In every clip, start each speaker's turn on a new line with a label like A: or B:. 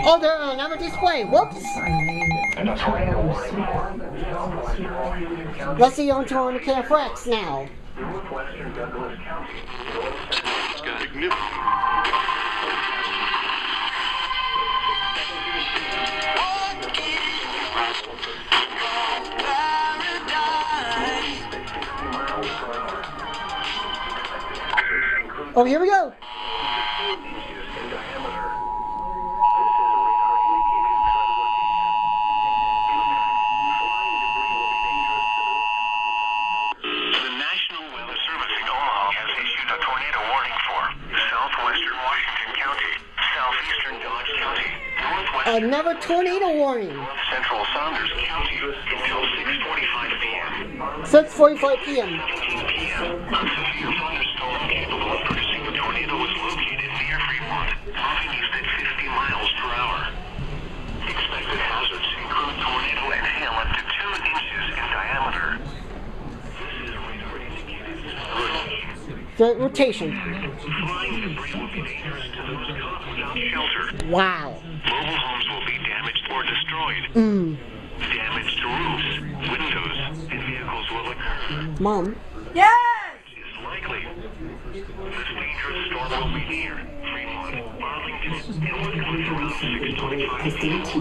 A: Oh, they're on another display. Whoops. Let's see on the KFX now. Oh, here we go. Another tornado warning.
B: Central Saunders County until 6:45 p.m.
A: 6:45 p.m.
B: 15 p.m. A severe thunderstorm capable of producing a tornado was located near Fremont, moving east at 50 miles per hour. Expected hazards include tornado and hail up to 2 inches in diameter. This is a radar indicated
A: rotation.
B: Flying debris will be dangerous to those caught without shelter.
A: Wow.
B: Mobile homes will be damaged or destroyed. Damage to roofs, windows, and vehicles will occur.
A: Mom.
C: Yes!
B: Is likely. This dangerous storm will be near Fremont, Arlington, and will close around 6:25 p.m.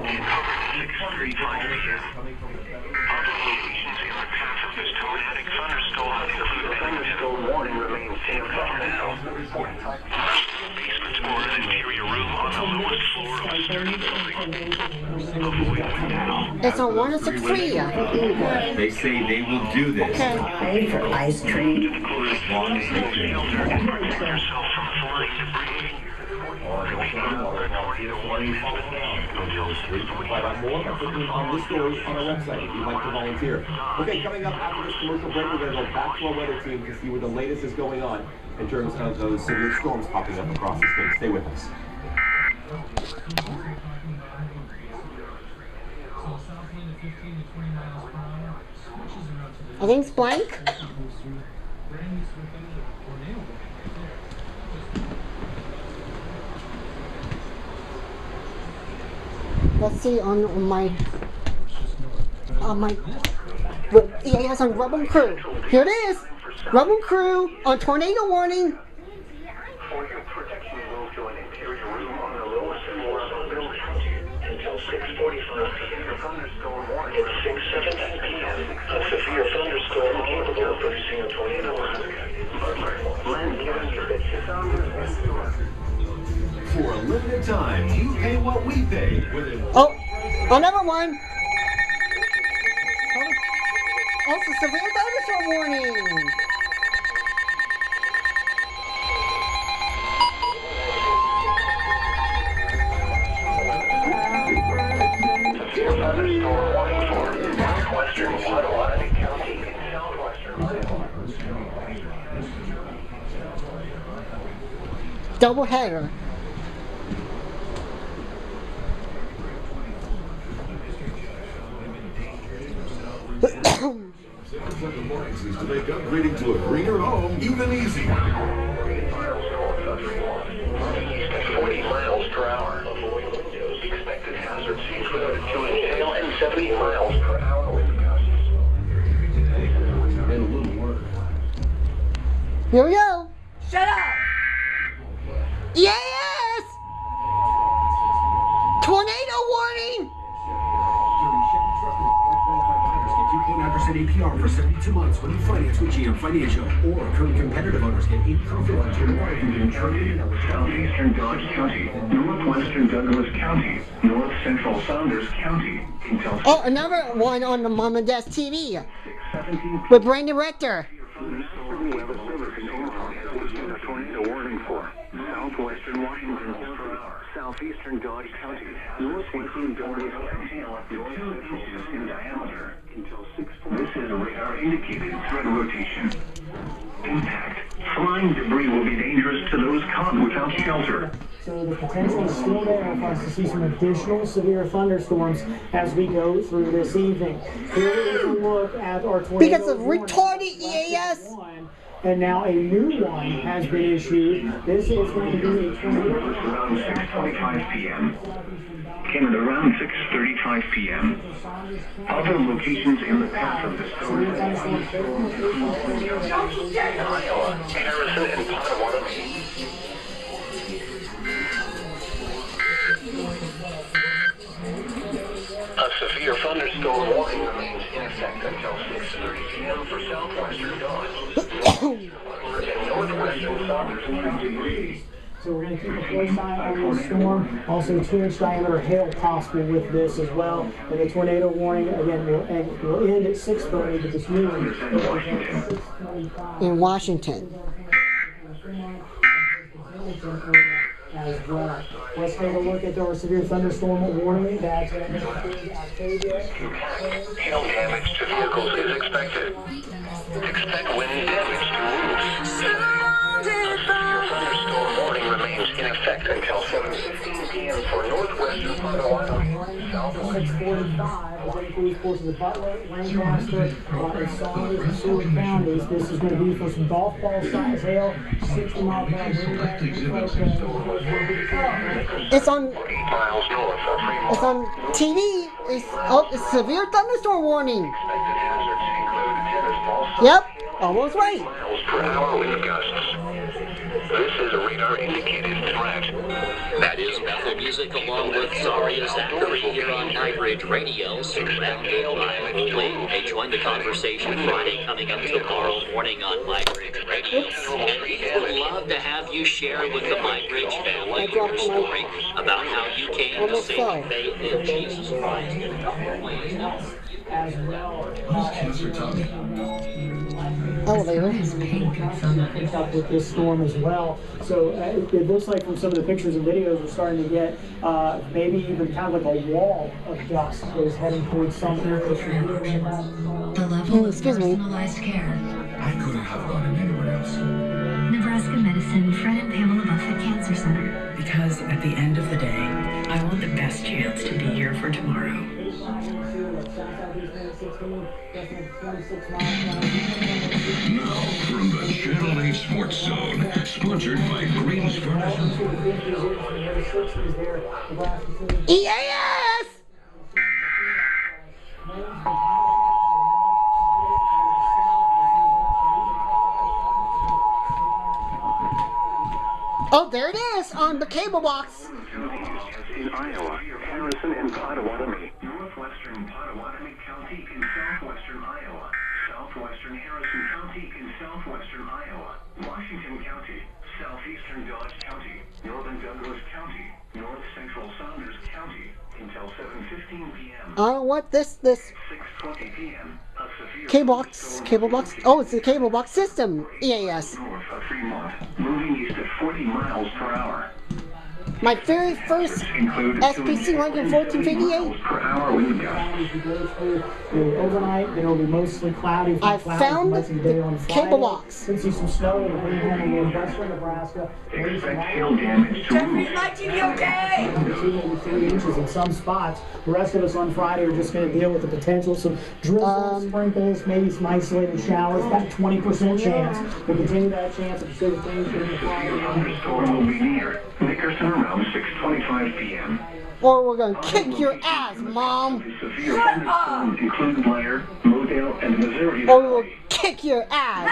B: and cover 6:35 p.m. Other locations in the path of this tornadic thunderstorm include Thunderstorm Warning remains safe now. Basement or an interior room on the lowest floor of a sturdy building. Avoid windows.
A: It's on 163.
D: They say they will do this.
A: Okay.
C: Pay for ice cream.
B: To the closest shelter and protect yourself from flying debris. Remain on alert. Tornado warning has been issued until 6:45
E: on this story on our website if you'd like to volunteer. Okay, coming up after this commercial break, we're going to go back to our weather team to see where the latest is going on in terms of those severe storms popping up across the state. Stay with us.
A: I think it's blank. Let's see on my EAS on Rebel Crew. Here it is. Rebel Crew on tornado warning.
B: For your protection, move to an interior room on the lowest floor of the building until 6:45 p.m. Thunderstorm warning at 6:17 p.m. A severe thunderstorm capable of producing a tornado. Land
D: For a limited time, you pay what we pay.
A: Oh, another one. Also, severe thunderstorm warning.
B: Severe thunderstorm warning for northwestern Watauga County and southwestern
A: Double header.
D: To make upgrading to a greener home even easier.
B: East at 40 miles per hour. Avoid windows. Expected hazards include 2 inch hail and 70 miles per hour wind gusts.
E: And a little word.
A: Here we go.
C: Shut up!
A: Yes! Tornado warning!
F: 8.9% APR for 72 months when you finance with GM Financial. Or current competitive owners get 8.50 more.
B: Southeastern Dodge County, northwestern Douglas County, north central Saunders County.
A: Oh, another one on the Mom and Dad's TV
B: 6:17
A: with Brandon Rector.
B: Tornado warning for southwestern Washington per hour, southeastern Dodge County, northwestern Douglas County, up to 2 inches in diameter until 6. This is a radar indicated threat rotation. Impact. Flying debris will be dangerous to those caught without shelter.
G: So the potential is still there for us to see some additional severe thunderstorms as we go through this evening. Here is a look at our tornado
A: Because of retarded EAS.
G: And now a new one has been issued. This is going to be a tornado.
B: Around 6:25 p.m. Came at around 6:35 p.m. Other locations in the path of the storm. Iowa, Harrison, and Potawatomi. A severe thunderstorm warning remains in effect until 6:30 p.m. for southwestern Dodge. Northwestern Saunders County.
G: So we're going to keep a close eye on this storm. Also 2-inch diameter hail possible with this as well. And the tornado warning, again, will end at 6:30, but this new one
A: In Washington.
G: As well. Let's take a look at our severe thunderstorm warning. That's
B: Hail damage to vehicles is expected. Expect wind damage to roofs. A severe thunderstorm warning remains in effect until 7:15 p.m. for northwestern Potawatomi, southwest.
G: 6:45, which includes portions of Butler, Lancaster, and Saunders and Seward counties. This is going to be for some golf ball size hail, 60 mile per hour wind.
A: It's on
B: 8 miles north of Fremont.
A: it's on TV. It's severe thunderstorm warning.
B: Expected hazards include small
A: Yep, almost right.
B: miles per hour wind gusts. This is a radar indicated threat.
C: That is Bethel Music along with Zaria Zachary here on Highbridge Radio. So that hail I'm holding. They joined the conversation Friday coming up tomorrow morning on Highbridge Radio. And we would love to have you share with the Highbridge family your story about how you came to save faith in Jesus Christ in a couple of ways.
G: As well.
D: What is cancer, Tommy?
A: Elevator.
G: Picked up with this storm as well. So it looks like from some of the pictures and videos we're starting to get maybe even kind of like a wall of dust that is heading towards something.
H: The level of personalized care.
D: I couldn't have gotten anyone else.
H: Nebraska Medicine, Fred and Pamela Buffett Cancer Center.
I: Because at the end of the day, I want the best chance to be here for tomorrow.
D: Now, from the Channel 8 Sports Zone, sponsored by Green's Furniture.
A: EAS! Oh, there it is on the cable box.
B: In Iowa, Harrison and Potawatomi. Northwestern Potawatomi County in southwestern Iowa. Southwestern Harrison County in southwestern Iowa. Washington County. Southeastern Dodge County. Northern Douglas County. North Central Saunders County. Until 7:15 p.m.
A: What this
B: 6:20 p.m. A severe
A: cable box. Oh, it's the cable box system. EAS.
B: north of Fremont, moving east at 40 miles per hour.
A: My very first SPC 11458.
B: Per hour wind gusts.
G: Overnight, it'll be mostly cloudy.
A: I found the cable box.
G: You can see some snow in the Greenhorn in western Nebraska.
B: Expect hail damage to roofs.
I: My TV okay?
G: 2 to 3 inches in some spots. The rest of us on Friday are just going to deal with the potential some drizzles, sprinkles, maybe some isolated showers. About 20% chance. We'll continue that chance of precipitation in the Friday.
B: Thunderstorm will be near Nickerson around 6:25 p.m.
A: Or we're gonna kick your ass, Mom.
B: Severe thunderstorms include Blair, Modale, and Missouri.
A: Or we'll kick your ass.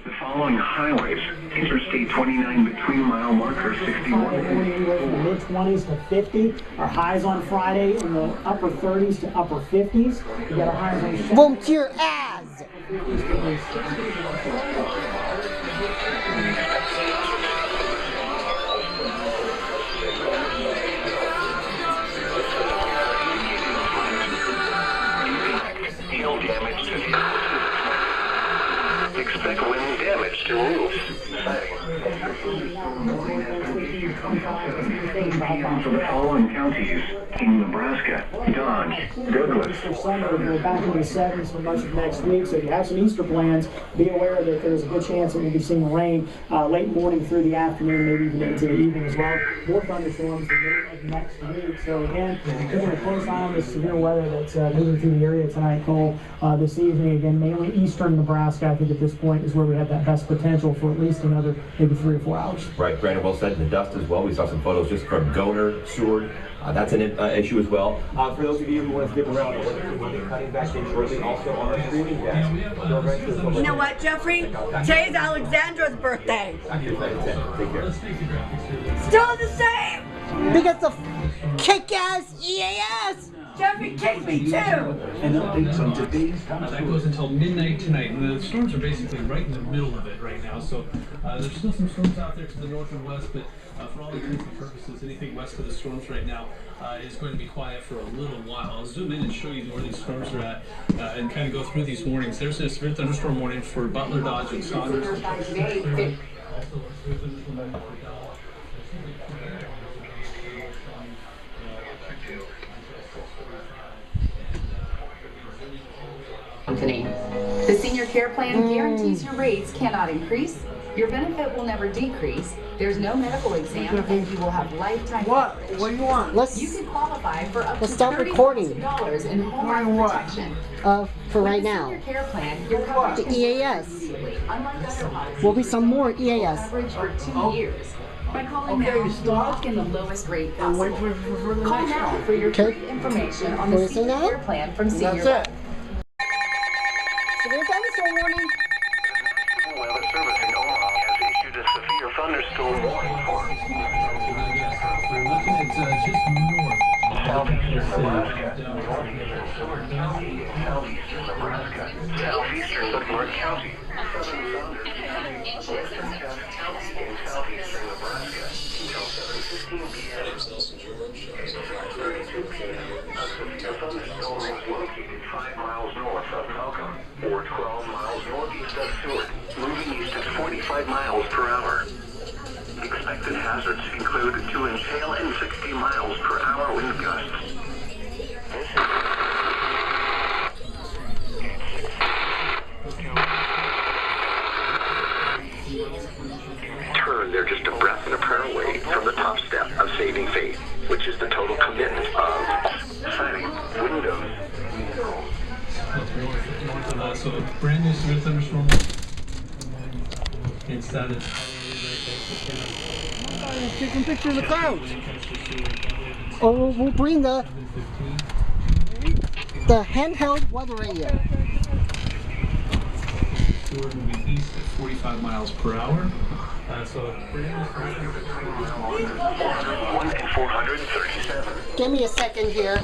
B: The following highways: Interstate 29 between mile marker 61.
G: Anywhere from the mid-20s to 50. Our highs on Friday in the upper 30s to upper 50s. We got our highs on Saturday.
A: Boom to your ass.
B: Hail damage to vehicles. Expect wind damage to roofs. For the following counties: southeastern Nebraska, Dodge, Douglas.
G: Easter Sunday, we're back into the 70s for much of next week, so if you have some Easter plans, be aware that there's a good chance that we'll be seeing rain late morning through the afternoon, maybe even into the evening as well. More thunderstorms the middle of next week. So again, keeping a close eye on the severe weather that's moving through the area tonight, Cole. This evening, again, mainly eastern Nebraska, I think at this point is where we have that best potential for at least another maybe 3 or 4 hours.
E: Right, Brandon, well said. And the dust as well. We saw some photos just from Goner, Seward. That's an issue as well. For those of you who want to stick around, we'll be cutting back in shortly also on our streaming desk.
J: You know what, Jeffrey? Today's Alexandra's birthday.
E: Take care.
J: Still the same.
A: Because of kick-ass EAS.
J: Jeffrey kicked me too.
F: And updates on today's
K: That goes until midnight tonight, and the storms are basically right in the middle of it right now. So there's still some storms out there to the north and west, but for all intents and purposes, anything west of the storms right now is going to be quiet for a little while. I'll zoom in and show you where these storms are at and kind of go through these warnings. There's a severe thunderstorm warning for Butler, Dodge, and Saunders.
L: Today. The senior care plan guarantees your rates cannot increase, your benefit will never decrease, there's no medical exam, and you will have lifetime coverage.
A: What do you want?
L: You can qualify for up to
A: stop recording.
L: $30,000 in home life protection.
A: For right now.
L: Senior care plan, your coverage
A: The EAS.
L: immediately, unlike other policies.
A: Will be some more EAS.
L: Coverage for 2 years. By calling now, you lock in the lowest rate possible. Call now for your free information on the senior care plan from Senior Life.
A: Severe thunderstorm warning.
B: National Weather Service in Omaha has issued a severe thunderstorm warning for
K: We're looking at just north.
B: southeastern Nebraska, northeastern Seward County, southeastern Nebraska, southeastern Butler County, southern Saunders County, western Cass County, and southeastern Nebraska until 7:15 p.m. A severe thunderstorm is located 5 miles north of Malcolm or 12 miles northeast of Seward, moving east at 45 miles per hour. Expected hazards include 2 inch hail and 60 miles per hour wind gusts. Turn, they're just a breath and a prayer away from the top step of saving faith, which is the total commitment of siding, windows.
K: North of us, so a brand new severe thunderstorm. It's that
A: Taking pictures of the clouds. Or we'll bring the handheld weather radio.
K: Seward will be east at 45 miles per hour. So
B: 1 and 437.
A: Give me a second here.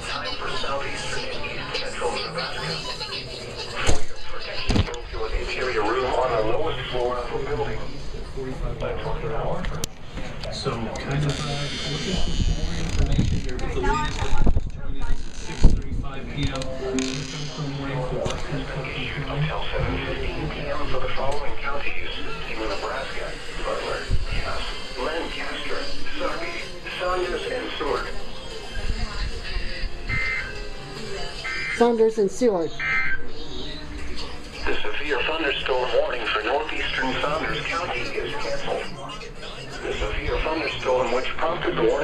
B: Time for southeastern and east central Nebraska. For your protection, move to an interior room on the lowest floor of the building.
K: So kind of looking for more information here, but the latest is joining us at 6:35 p.m. Thunderstorm warning for western Kentucky.
B: Until 7:15 p.m. for the following counties: Seymour, Nebraska, Butler, Cass, Lancaster, Sarpy, Saunders, and Seward.
A: Saunders and Seward.
B: The severe thunderstorm warning for northeastern Saunders County is canceled. The severe thunderstorm which prompted the warning